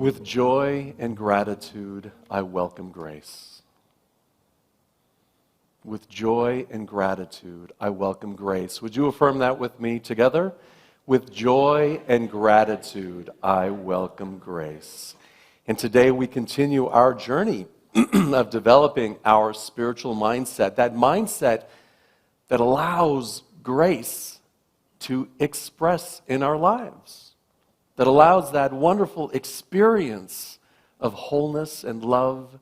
With joy and gratitude, I welcome grace. With joy and gratitude, I welcome grace. Would you affirm that with me together? With joy and gratitude, I welcome grace. And today we continue our journey of developing our spiritual mindset, that mindset that allows grace to express in our lives, that allows that wonderful experience of wholeness and love,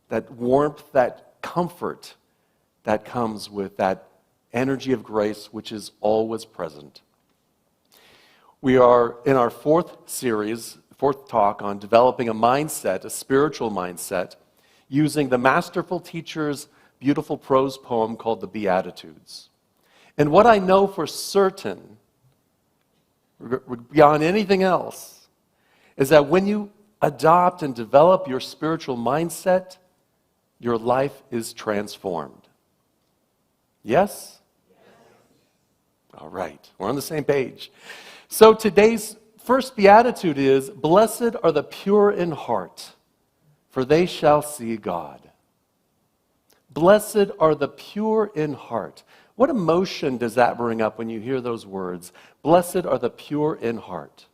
that warmth, that comfort that comes with that energy of grace which is always present. We are in our fourth talk on developing a mindset, a spiritual mindset, using the masterful teacher's beautiful prose poem called The Beatitudes. And what I know for certain, beyond anything else, is that when you adopt and develop your spiritual mindset, your life is transformed. Yes? All right, we're on the same page. So today's first beatitude is, "Blessed are the pure in heart, for they shall see God." Blessed are the pure in heart. What emotion does that bring up when you hear those words? Blessed are the pure in heart.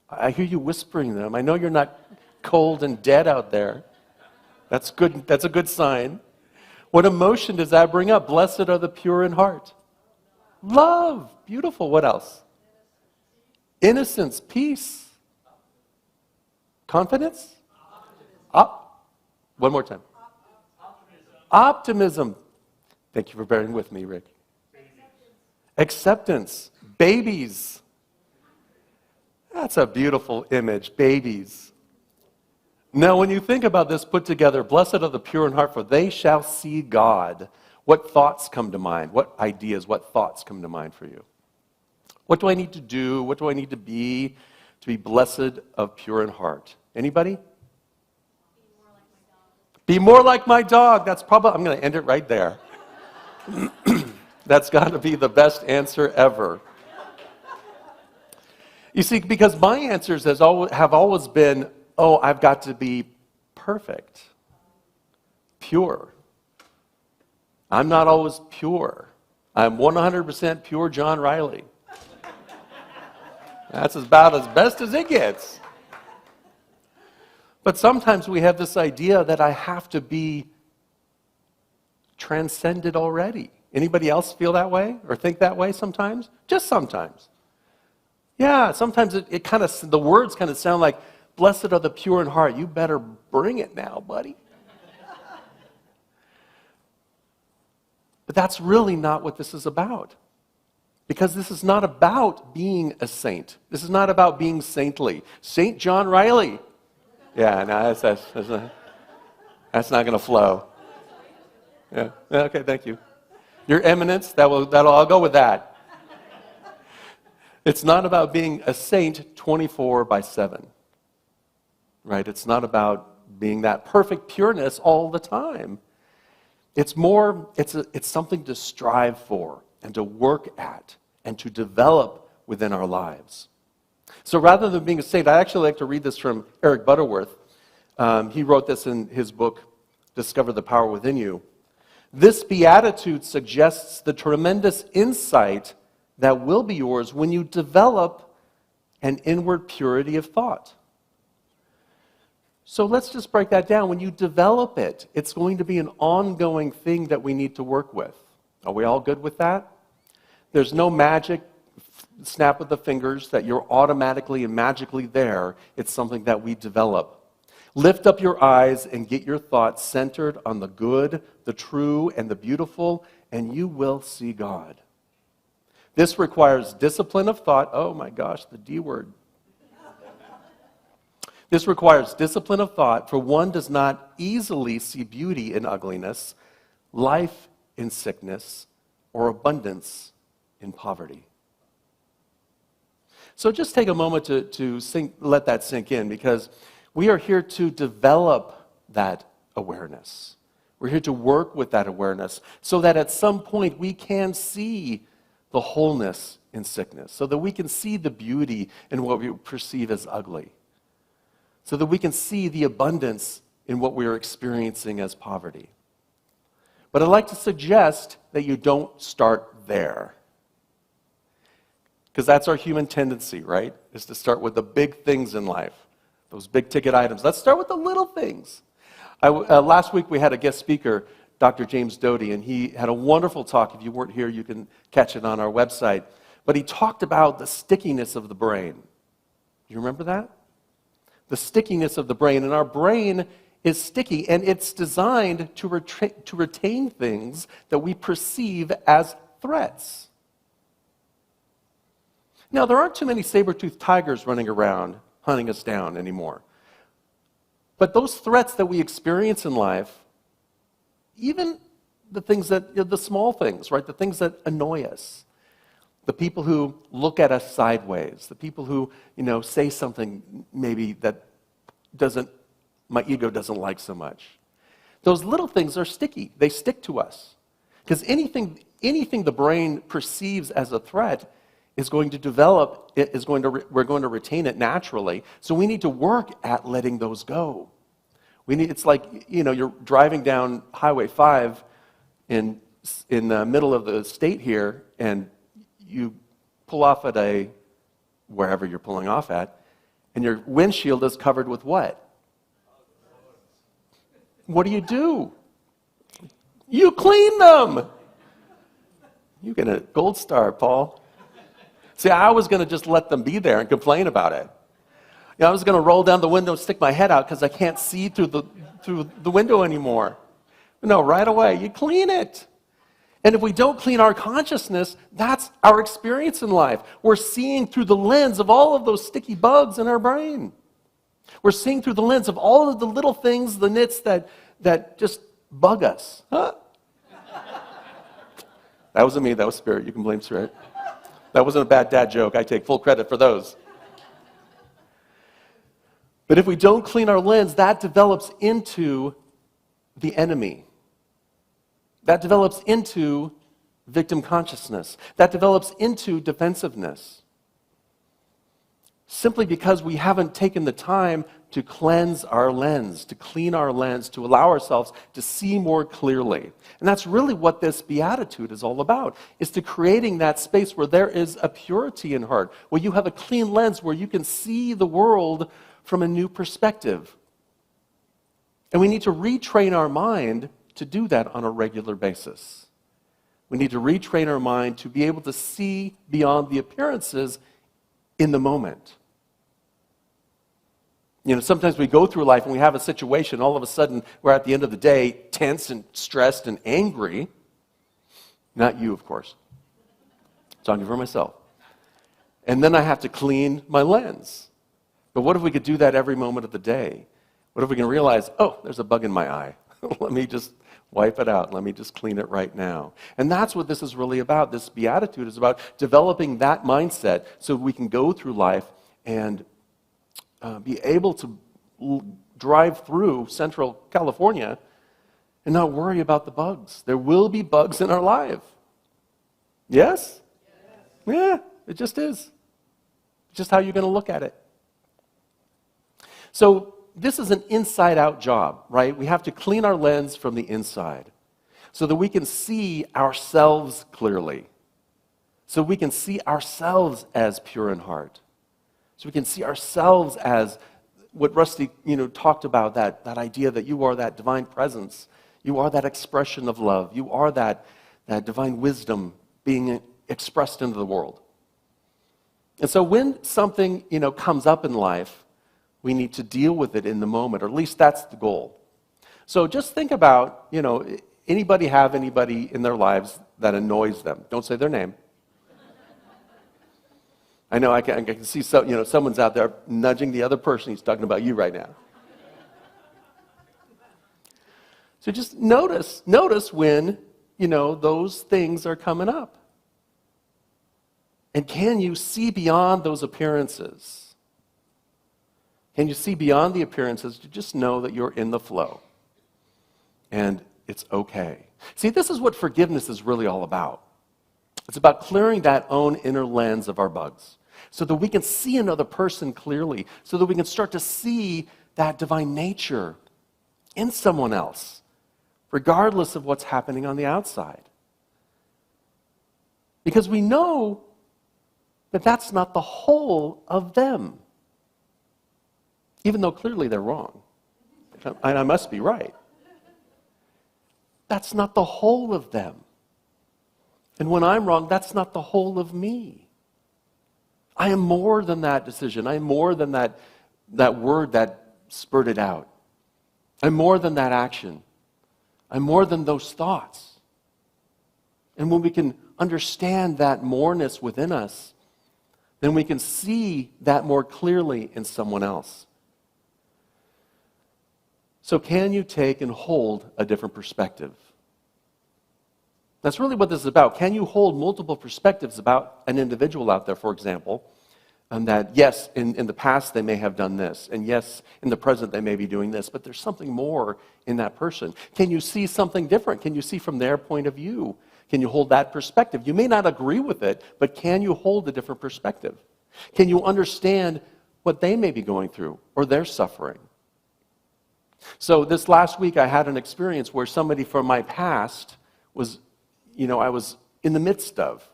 I hear you whispering them. I know you're not cold and dead out there. That's good. That's a good sign. What emotion does that bring up? Blessed are the pure in heart. Love. Beautiful. What else? Innocence. Peace. Confidence? One more time. Optimism. Thank you for bearing with me, Rick. Acceptance. Babies. That's a beautiful image. Babies. Now, when you think about this put together, blessed are the pure in heart, for they shall see God. What thoughts come to mind? What ideas, what thoughts come to mind for you? What do I need to do? What do I need to be blessed of pure in heart? Anybody? Be more like my dog. That's probably, I'm going to end it right there. That's got to be the best answer ever. You see, because my answers have always been, oh, I've got to be perfect, pure. I'm not always pure. I'm 100% pure John Riley. That's about as best as it gets. But sometimes we have this idea that I have to be transcended already. Anybody else feel that way or think that way sometimes? Just sometimes. Yeah, sometimes the words kind of sound like, blessed are the pure in heart. You better bring it now, buddy. But that's really not what this is about. Because this is not about being a saint. This is not about being saintly. Saint John Riley. Yeah, no, that's not going to flow. Yeah, okay, thank you. Your eminence, I'll go with that. It's not about being a saint 24/7. Right? It's not about being that perfect pureness all the time. It's something to strive for and to work at and to develop within our lives. So rather than being a saint, I actually like to read this from Eric Butterworth. He wrote this in his book, Discover the Power Within You. This beatitude suggests the tremendous insight that will be yours when you develop an inward purity of thought. So let's just break that down. When you develop it, it's going to be an ongoing thing that we need to work with. Are we all good with that? There's no magic snap of the fingers that you're automatically and magically there. It's something that we develop. Lift up your eyes and get your thoughts centered on the good, the true, and the beautiful, and you will see God. This requires discipline of thought. Oh my gosh, the D word. This requires discipline of thought, for one does not easily see beauty in ugliness, life in sickness, or abundance in poverty. So just take a moment to let that sink in, because we are here to develop that awareness. We're here to work with that awareness so that at some point we can see the wholeness in sickness, so that we can see the beauty in what we perceive as ugly, so that we can see the abundance in what we are experiencing as poverty. But I'd like to suggest that you don't start there. Because that's our human tendency, right? Is to start with the big things in life, those big ticket items. Let's start with the little things. Last week we had a guest speaker, Dr. James Doty, and he had a wonderful talk. If you weren't here, you can catch it on our website. But he talked about the stickiness of the brain. You remember that? The stickiness of the brain. And our brain is sticky, and it's designed to retain things that we perceive as threats. Now, there aren't too many saber-toothed tigers running around hunting us down anymore. But those threats that we experience in life, even the things that, the small things, right? The things that annoy us. The people who look at us sideways. The people who, say something maybe that my ego doesn't like so much. Those little things are sticky. They stick to us. Because anything the brain perceives as a threat is going to develop, we're going to retain it naturally. So we need to work at letting those go. It's like, you're driving down Highway 5 in the middle of the state here, and you pull off at wherever you're pulling off at, and your windshield is covered with what? What do? You clean them. You get a gold star, Paul. See, I was going to just let them be there and complain about it. I was going to roll down the window and stick my head out because I can't see through the window anymore. No, right away, you clean it. And if we don't clean our consciousness, that's our experience in life. We're seeing through the lens of all of those sticky bugs in our brain. We're seeing through the lens of all of the little things, the nits that just bug us. Huh? That wasn't me, that was Spirit. You can blame Spirit. That wasn't a bad dad joke. I take full credit for those. But if we don't clean our lens, that develops into the enemy. That develops into victim consciousness. That develops into defensiveness. Simply because we haven't taken the time to cleanse our lens, to clean our lens, to allow ourselves to see more clearly. And that's really what this beatitude is all about, is to creating that space where there is a purity in heart, where you have a clean lens, where you can see the world from a new perspective. And we need to retrain our mind to do that on a regular basis. We need to retrain our mind to be able to see beyond the appearances in the moment. Sometimes we go through life and we have a situation, all of a sudden we're at the end of the day tense and stressed and angry. Not you, of course. I'm talking for myself. And then I have to clean my lens. But what if we could do that every moment of the day? What if we can realize, oh, there's a bug in my eye. Let me just wipe it out. Let me just clean it right now. And that's what this is really about. This beatitude is about developing that mindset so we can go through life and be able to drive through Central California and not worry about the bugs. There will be bugs in our life. Yes? Yeah, it just is. It's just how you're going to look at it. So this is an inside-out job, right? We have to clean our lens from the inside so that we can see ourselves clearly, so we can see ourselves as pure in heart, so we can see ourselves as what Rusty talked about, that idea that you are that divine presence, you are that expression of love, you are that divine wisdom being expressed into the world. And so when something comes up in life, we need to deal with it in the moment, or at least that's the goal. So just think about, anybody have anybody in their lives that annoys them? Don't say their name. I know I can see someone's out there nudging the other person. He's talking about you right now. So just notice when, those things are coming up. And can you see beyond those appearances? Can you see beyond the appearances to just know that you're in the flow? And it's okay. See, this is what forgiveness is really all about. It's about clearing that own inner lens of our bugs so that we can see another person clearly, so that we can start to see that divine nature in someone else, regardless of what's happening on the outside. Because we know that that's not the whole of them, even though clearly they're wrong. And I must be right. That's not the whole of them. And when I'm wrong, that's not the whole of me. I am more than that decision. I am more than that word that spurted out. I'm more than that action. I'm more than those thoughts. And when we can understand that moreness within us, then we can see that more clearly in someone else. So can you take and hold a different perspective? That's really what this is about. Can you hold multiple perspectives about an individual out there, for example, and that, yes, in the past they may have done this, and yes, in the present they may be doing this, but there's something more in that person. Can you see something different? Can you see from their point of view? Can you hold that perspective? You may not agree with it, but can you hold a different perspective? Can you understand what they may be going through or their suffering? So this last week I had an experience where somebody from my past was, I was in the midst of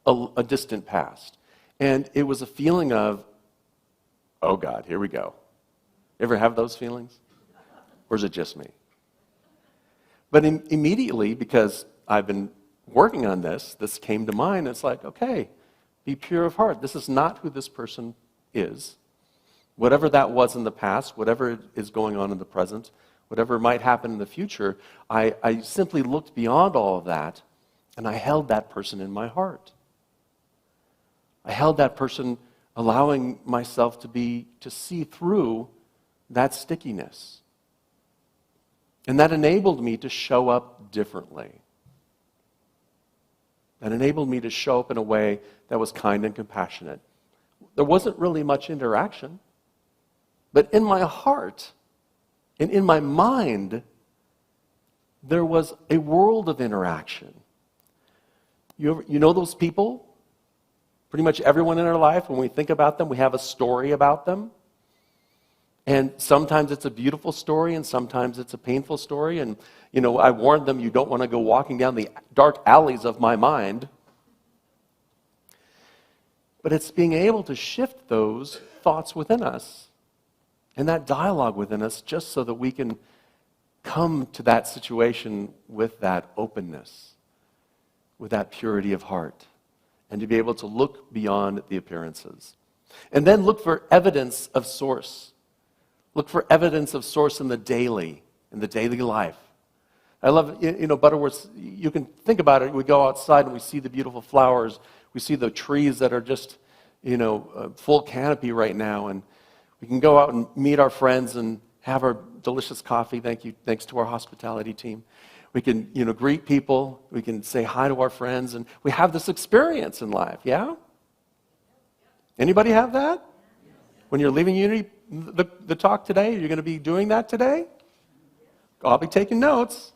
a distant past. And it was a feeling of, oh God, here we go. Ever have those feelings? Or is it just me? But immediately, because I've been working on this came to mind. It's like, okay, be pure of heart. This is not who this person is. Whatever that was in the past, whatever is going on in the present, whatever might happen in the future, I simply looked beyond all of that, and I held that person in my heart. I held that person, allowing myself to see through that stickiness. And that enabled me to show up differently. That enabled me to show up in a way that was kind and compassionate. There wasn't really much interaction, but in my heart and in my mind, there was a world of interaction. You know those people? Pretty much everyone in our life, when we think about them, we have a story about them. And sometimes it's a beautiful story, and sometimes it's a painful story. And, I warned them, you don't want to go walking down the dark alleys of my mind. But it's being able to shift those thoughts within us and that dialogue within us just so that we can come to that situation with that openness, with that purity of heart, and to be able to look beyond the appearances. And then look for evidence of source. Look for evidence of source in the daily life. I love, Butterworth, you can think about it. We go outside and we see the beautiful flowers. We see the trees that are just, full canopy right now. And we can go out and meet our friends and have our delicious coffee. Thanks to our hospitality team. We can, greet people. We can say hi to our friends. And we have this experience in life, yeah? Anybody have that? When you're leaving Unity, the talk today, you're going to be doing that today? I'll be taking notes.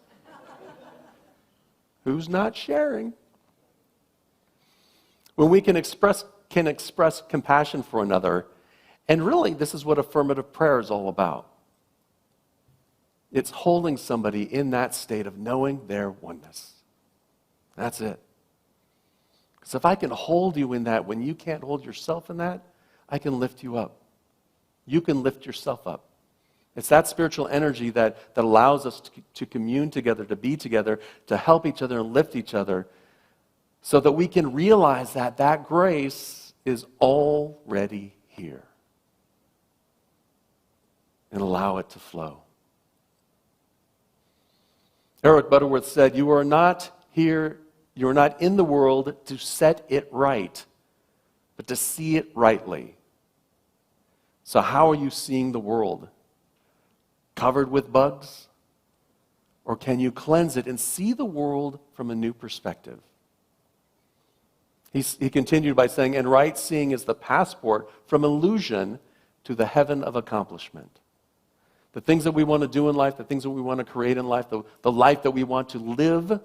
Who's not sharing? When we can express compassion for another, and really this is what affirmative prayer is all about. It's holding somebody in that state of knowing their oneness. That's it. Because if I can hold you in that when you can't hold yourself in that, I can lift you up. You can lift yourself up. It's that spiritual energy that allows us to commune together, to be together, to help each other and lift each other, so that we can realize that grace is already here. And allow it to flow. Eric Butterworth said, you are not in the world to set it right, but to see it rightly. So how are you seeing the world? Covered with bugs? Or can you cleanse it and see the world from a new perspective? He continued by saying, and right seeing is the passport from illusion to the heaven of accomplishment. The things that we want to do in life, the things that we want to create in life, the life that we want to live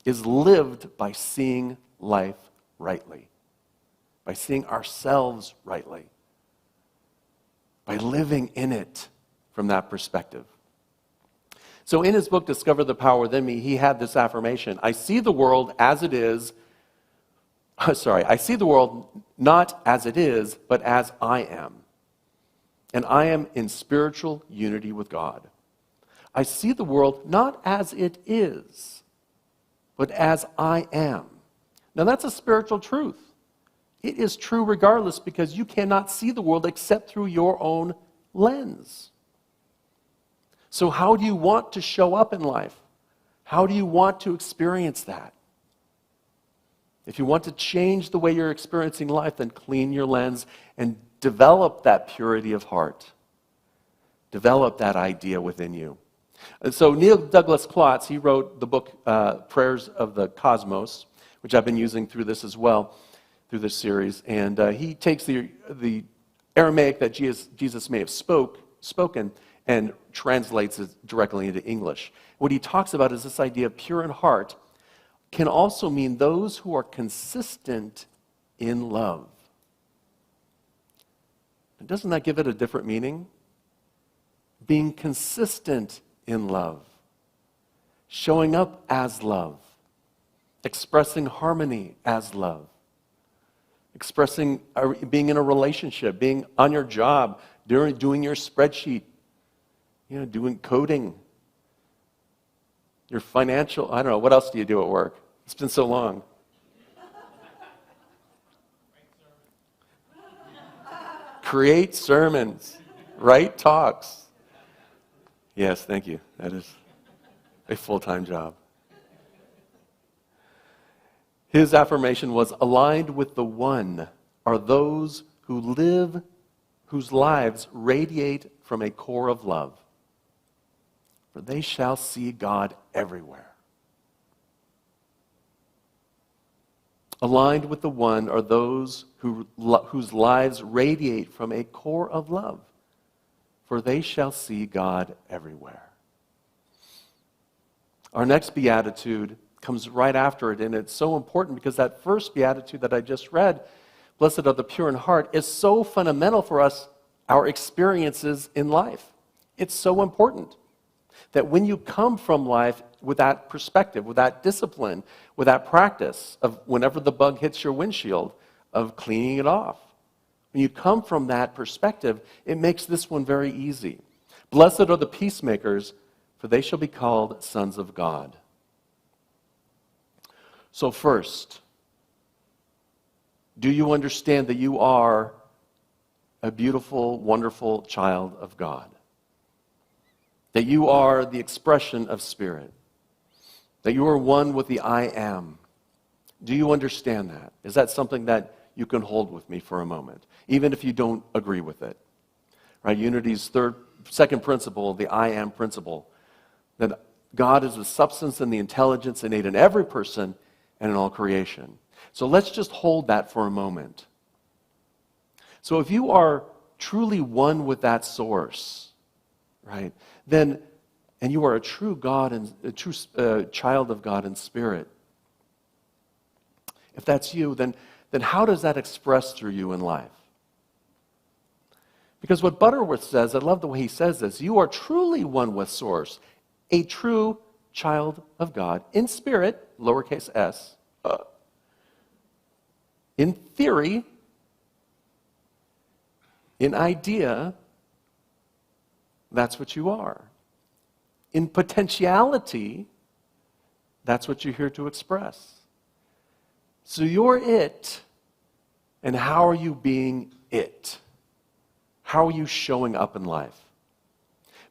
is lived by seeing life rightly, by seeing ourselves rightly, by living in it from that perspective. So in his book, Discover the Power Within Me, he had this affirmation: I see the world as it is, I see the world not as it is, but as I am. And I am in spiritual unity with God. I see the world not as it is, but as I am. Now that's a spiritual truth. It is true regardless, because you cannot see the world except through your own lens. So how do you want to show up in life? How do you want to experience that? If you want to change the way you're experiencing life, then clean your lens and develop that purity of heart. Develop that idea within you. And so Neil Douglas Klotz, he wrote the book Prayers of the Cosmos, which I've been using through this as well, through this series. And he takes the Aramaic that Jesus may have spoken and translates it directly into English. What he talks about is this idea of pure in heart can also mean those who are consistent in love. And doesn't that give it a different meaning? Being consistent in love, showing up as love, expressing harmony as love, expressing being in a relationship, being on your job, doing your spreadsheet, doing coding, your financial, I don't know, what else do you do at work? It's been so long. Create sermons, write talks. Yes, thank you. That is a full-time job. His affirmation was, aligned with the one are those whose lives radiate from a core of love, for they shall see God everywhere. Aligned with the one are those whose lives radiate from a core of love, for they shall see God everywhere. Our next beatitude comes right after it, and it's so important because that first beatitude that I just read, blessed are the pure in heart, is so fundamental for us, our experiences in life. It's so important that when you come from life with that perspective, with that discipline, with that practice of whenever the bug hits your windshield, of cleaning it off, when you come from that perspective, it makes this one very easy. Blessed are the peacemakers, for they shall be called sons of God. So first, do you understand that you are a beautiful, wonderful child of God? That you are the expression of Spirit? That you are one with the I am? Do you understand that? Is that something that you can hold with me for a moment, even if you don't agree with it? Right? Unity's second principle, the I am principle, that God is the substance and the intelligence innate in every person and in all creation. So let's just hold that for a moment. So if you are truly one with that source, right, then, and you are a true God and a true child of God in spirit, if that's you, then how does that express through you in life? Because what Butterworth says, I love the way he says this, you are truly one with source, a true child of God in spirit, lowercase s, in theory, in idea, that's what you are. In potentiality, that's what you're here to express. So you're it, and how are you being it? How are you showing up in life?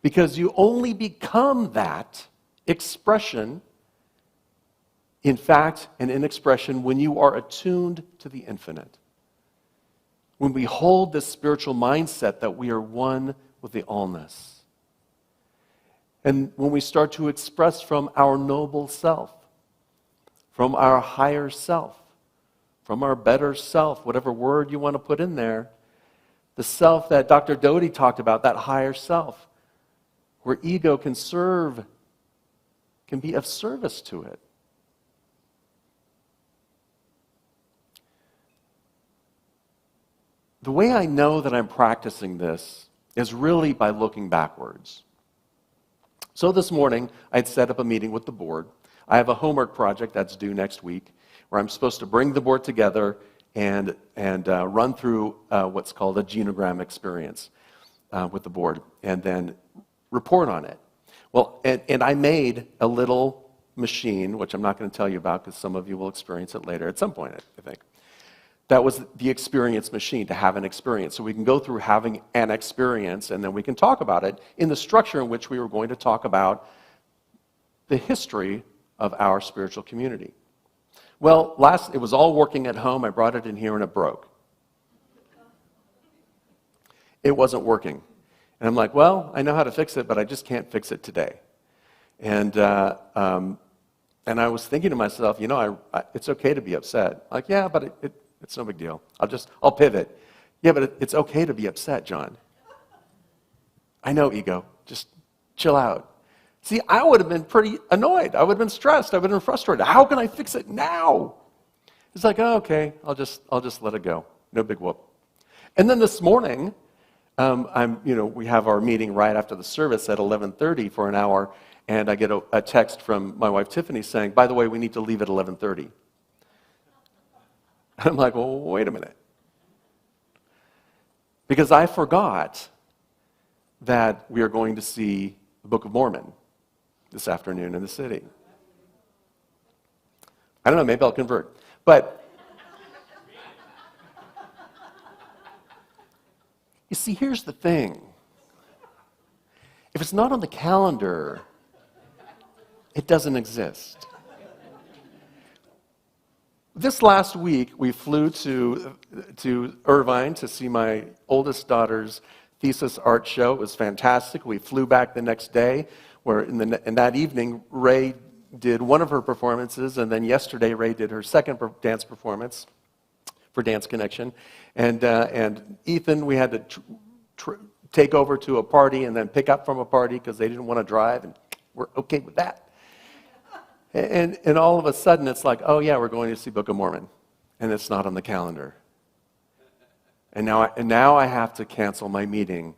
Because you only become that expression, in fact and in expression, when you are attuned to the infinite. When we hold this spiritual mindset that we are one with the allness. And when we start to express from our noble self, from our higher self, from our better self, whatever word you want to put in there, the self that Dr. Doty talked about, that higher self, where ego can serve, can be of service to it. the way I know that I'm practicing this is really by looking backwards. So this morning, I'd set up a meeting with the board. I have a homework project that's due next week where I'm supposed to bring the board together and run through what's called a genogram experience with the board and then report on it. Well, and I made a little machine, which I'm not going to tell you about because some of you will experience it later at some point, I think. That was the experience machine, to have an experience. So we can go through having an experience, and then we can talk about it in the structure in which we were going to talk about the history of our spiritual community. Well, it was all working at home. I brought it in here, and it broke. It wasn't working. And I'm like, well, I know how to fix it, but I just can't fix it today. And I was thinking to myself, it's okay to be upset. Like, yeah, but it's no big deal. I'll pivot. Yeah, but it's okay to be upset, John. I know, ego. Just chill out. See, I would have been pretty annoyed. I would have been stressed. I would have been frustrated. How can I fix it now? It's like, oh, okay, I'll just let it go. No big whoop. And then this morning, we have our meeting right after the service at 11:30 for an hour, and I get a text from my wife Tiffany saying, by the way, we need to leave at 11:30. I'm like, well, wait a minute. Because I forgot that we are going to see the Book of Mormon this afternoon in the city. I don't know, maybe I'll convert. But you see, here's the thing. If it's not on the calendar, it doesn't exist. This last week, we flew to Irvine to see my oldest daughter's thesis art show. It was fantastic. We flew back the next day, where in that evening, Ray did one of her performances, and then yesterday, Ray did her second dance performance for Dance Connection. And Ethan, we had to take over to a party and then pick up from a party because they didn't want to drive, and we're okay with that. And all of a sudden, it's like, oh yeah, we're going to see Book of Mormon, and it's not on the calendar. And now I have to cancel my meeting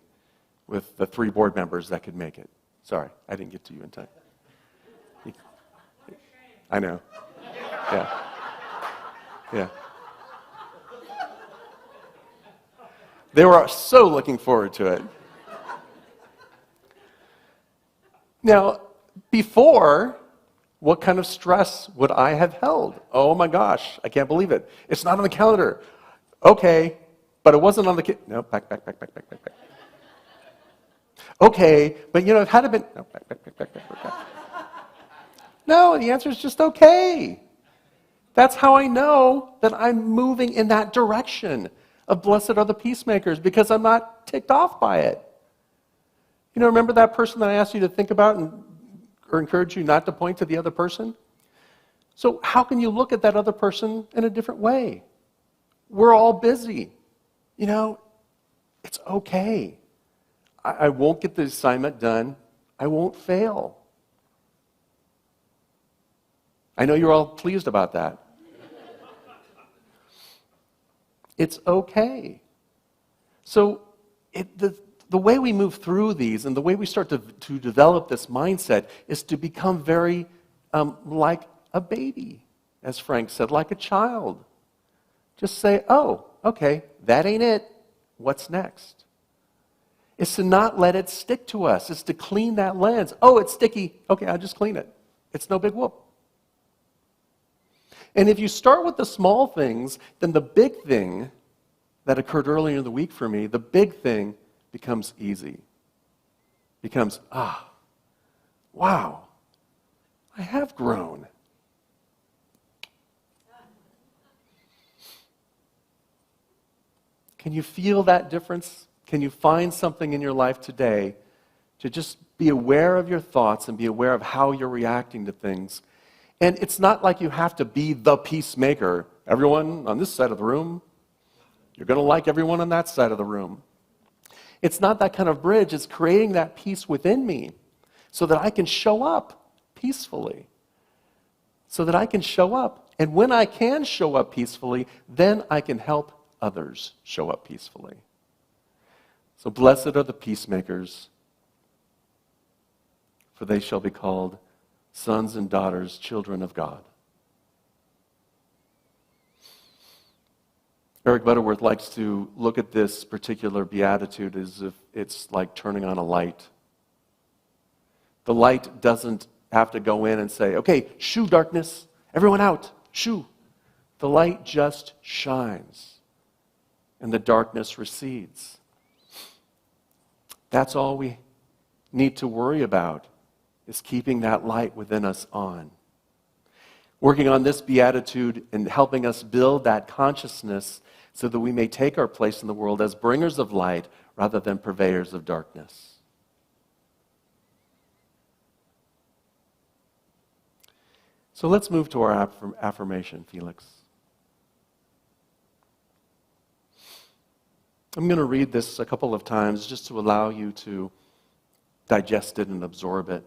with the 3 board members that could make it. Sorry, I didn't get to you in time. I know. Yeah. They were so looking forward to it. Now, before, what kind of stress would I have held? Oh my gosh, I can't believe it. It's not on the calendar. Okay, but it wasn't on the no, back. Okay, but it had to been no, back. No, the answer is just okay. That's how I know that I'm moving in that direction of blessed are the peacemakers, because I'm not ticked off by it. Remember that person that I asked you to think about or encourage you not to point to the other person? So how can you look at that other person in a different way? We're all busy. It's okay. I won't get the assignment done. I won't fail. I know you're all pleased about that. It's okay. So the way we move through these and the way we start to develop this mindset is to become very like a baby, as Frank said, like a child. Just say, oh, okay, that ain't it. What's next? It's to not let it stick to us. It's to clean that lens. Oh, it's sticky. Okay, I'll just clean it. It's no big whoop. And if you start with the small things, then the big thing that occurred earlier in the week for me, the big thing becomes easy. Becomes, wow, I have grown. Can you feel that difference? Can you find something in your life today to just be aware of your thoughts and be aware of how you're reacting to things? And it's not like you have to be the peacemaker. Everyone on this side of the room, you're going to like everyone on that side of the room. It's not that kind of bridge. It's creating that peace within me so that I can show up peacefully. So that I can show up. And when I can show up peacefully, then I can help others show up peacefully. So blessed are the peacemakers, for they shall be called sons and daughters, children of God. Eric Butterworth likes to look at this particular beatitude as if it's like turning on a light. The light doesn't have to go in and say, okay, shoo darkness, everyone out, shoo. The light just shines and the darkness recedes. That's all we need to worry about, is keeping that light within us on. Working on this beatitude and helping us build that consciousness so that we may take our place in the world as bringers of light rather than purveyors of darkness. So let's move to our affirmation, Felix. I'm going to read this a couple of times just to allow you to digest it and absorb it.